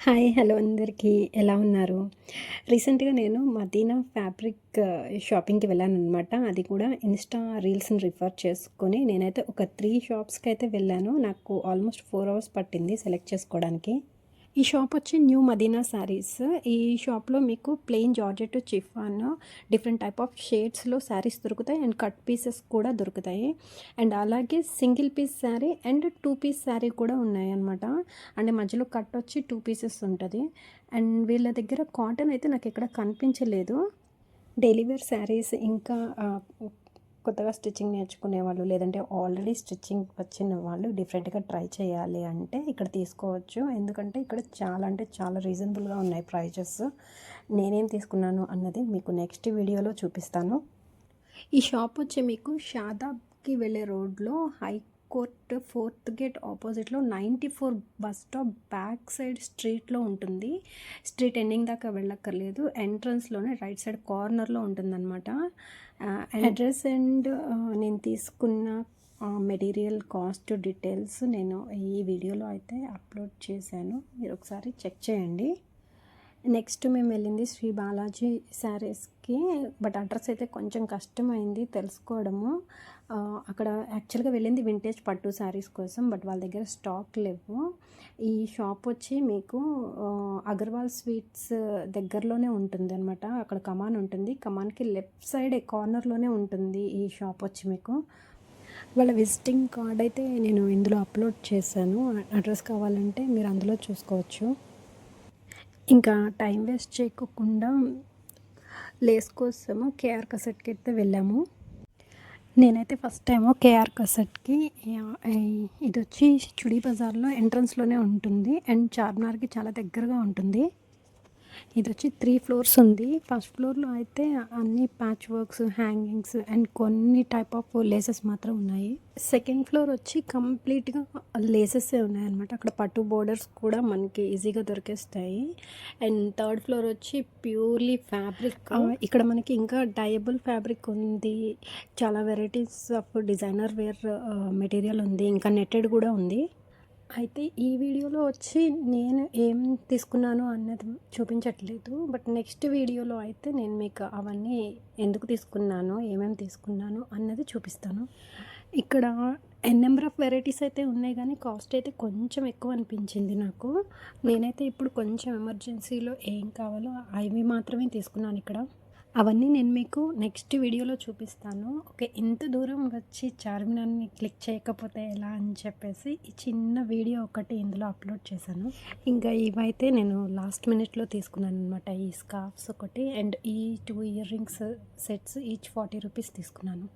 Hello అందరికీ. ఎలా ఉన్నారు? రీసెంట్‌గా నేను మదీనా ఫ్యాబ్రిక్ షాపింగ్‌కి వెళ్ళాననమాట. అది కూడా ఇన్‌స్టా రీల్స్‌ని రిఫర్ చేసుకొని నేనైతే ఒక 3 షాప్స్‌కైతే వెళ్ళాను. నాకు ఆల్మోస్ట్ 4 అవర్స్ పట్టింది సెలెక్ట్ చేసుకోవడానికి. ఈ షాప్ వచ్చి న్యూ మదీనా శారీస్. ఈ షాప్‌లో మీకు plain georgette, chiffon, different type of షేడ్స్‌లో శారీస్ దొరుకుతాయి అండ్ కట్ పీసెస్ కూడా దొరుకుతాయి. అండ్ అలాగే single piece sari and 2 piece sari కూడా ఉన్నాయన్నమాట. అంటే మధ్యలో కట్ వచ్చి 2 పీసెస్ ఉంటది. అండ్ వీళ్ళ దగ్గర కాటన్ అయితే నాకెక్కడ కనిపించలేదు. డైలీ వేర్ శారీస్ ఇంకా కొత్తగా స్టిచ్చింగ్ నేర్చుకునేవాళ్ళు, లేదంటే ఆల్రెడీ స్టిచ్చింగ్ వచ్చిన వాళ్ళు డిఫరెంట్‌గా ట్రై చేయాలి అంటే ఇక్కడ తీసుకోవచ్చు. ఎందుకంటే ఇక్కడ చాలా అంటే చాలా రీజనబుల్‌గా ఉన్నాయి ప్రైజెస్. నేనేం తీసుకున్నాను అన్నది మీకు నెక్స్ట్ వీడియోలో చూపిస్తాను. ఈ షాప్ వచ్చి మీకు షాదాబ్‌కి వెళ్ళే రోడ్లో హైకోర్ట్ 4th గేట్ ఆపోజిట్లో 94 బస్ స్టాప్ బ్యాక్ సైడ్ స్ట్రీట్లో ఉంటుంది. స్ట్రీట్ ఎండింగ్ దాకా వెళ్ళక్కర్లేదు. ఎంట్రన్స్‌లోనే రైట్ సైడ్ కార్నర్‌లో ఉంటుందన్నమాట. అడ్రస్ అండ్ నేను తీసుకున్న మెటీరియల్ కాస్ట్ డీటెయిల్స్ నేను ఈ వీడియోలో అయితే అప్లోడ్ చేశాను. మీరు ఒకసారి చెక్ చేయండి. నెక్స్ట్ మేము వెళ్ళింది శ్రీ బాలాజీ శారీస్కి. బట్ అడ్రస్ అయితే కొంచెం కష్టమైంది తెలుసుకోవడము. అక్కడ యాక్చువల్గా వెళ్ళింది వింటేజ్ పట్టు శారీస్ కోసం, బట్ వాళ్ళ దగ్గర స్టాక్ లేవు. ఈ షాప్ వచ్చి మీకు అగర్వాల్ స్వీట్స్ దగ్గరలోనే ఉంటుంది అనమాట. అక్కడ కమాన్ ఉంటుంది. కమాన్కి లెఫ్ట్ సైడ్ కార్నర్లోనే ఉంటుంది ఈ షాప్ వచ్చి మీకు. వాళ్ళ విజిటింగ్ కార్డ్ అయితే నేను ఇందులో అప్లోడ్ చేశాను. అడ్రస్ కావాలంటే మీరు అందులో చూసుకోవచ్చు. ఇంకా టైం వేస్ట్ చేయకోకుండా లేస్ కోసము కేఆర్ కసెట్కి అయితే వెళ్ళాము. నేనైతే ఫస్ట్ టైము కేఆర్ కసెట్కి ఇది వచ్చి చుడీ బజార్లో ఎంట్రన్స్లోనే ఉంటుంది అండ్ చార్మినార్కి చాలా దగ్గరగా ఉంటుంది. ఇది వచ్చి 3 ఫ్లోర్స్ ఉంది. ఫస్ట్ ఫ్లోర్లో అయితే అన్ని ప్యాచ్ వర్క్స్, హ్యాంగింగ్స్ అండ్ కొన్ని టైప్ ఆఫ్ లేసెస్ మాత్రం ఉన్నాయి. సెకండ్ ఫ్లోర్ వచ్చి కంప్లీట్గా లేసెసే ఉన్నాయన్నమాట. అక్కడ పట్టు బోర్డర్స్ కూడా మనకి ఈజీగా దొరికేస్తాయి. అండ్ థర్డ్ ఫ్లోర్ వచ్చి ప్యూర్లీ ఫ్యాబ్రిక్. ఇక్కడ మనకి ఇంకా డయబుల్ ఫ్యాబ్రిక్ ఉంది. చాలా varieties of designer wear material ఉంది. ఇంకా నెట్టెడ్ కూడా ఉంది. అయితే ఈ వీడియోలో వచ్చి నేను ఏం తీసుకున్నాను అన్నది చూపించట్లేదు. బట్ నెక్స్ట్ వీడియోలో అయితే నేను మీకు అవన్నీ ఎందుకు తీసుకున్నాను, ఏమేమి తీసుకున్నాను అన్నది చూపిస్తాను. ఇక్కడ నెంబర్ ఆఫ్ వెరైటీస్ అయితే ఉన్నాయి కానీ కాస్ట్ అయితే కొంచెం ఎక్కువ అనిపించింది నాకు. నేనైతే ఇప్పుడు కొంచెం ఎమర్జెన్సీలో ఏం కావాలో అవి మాత్రమే తీసుకున్నాను ఇక్కడ. అవన్నీ నేను మీకు నెక్స్ట్ వీడియోలో చూపిస్తాను. ఓకే, ఇంత దూరం వచ్చి చార్మినార్ని క్లిక్ చేయకపోతే ఎలా అని చెప్పేసి ఈ చిన్న వీడియో ఒకటి ఇందులో అప్లోడ్ చేశాను. ఇంకా ఇవైతే నేను లాస్ట్ మినిట్లో తీసుకున్నాను అనమాట. ఈ స్కార్ఫ్స్ ఒకటి అండ్ ఈ 2 ear rings sets each 40 rupees తీసుకున్నాను.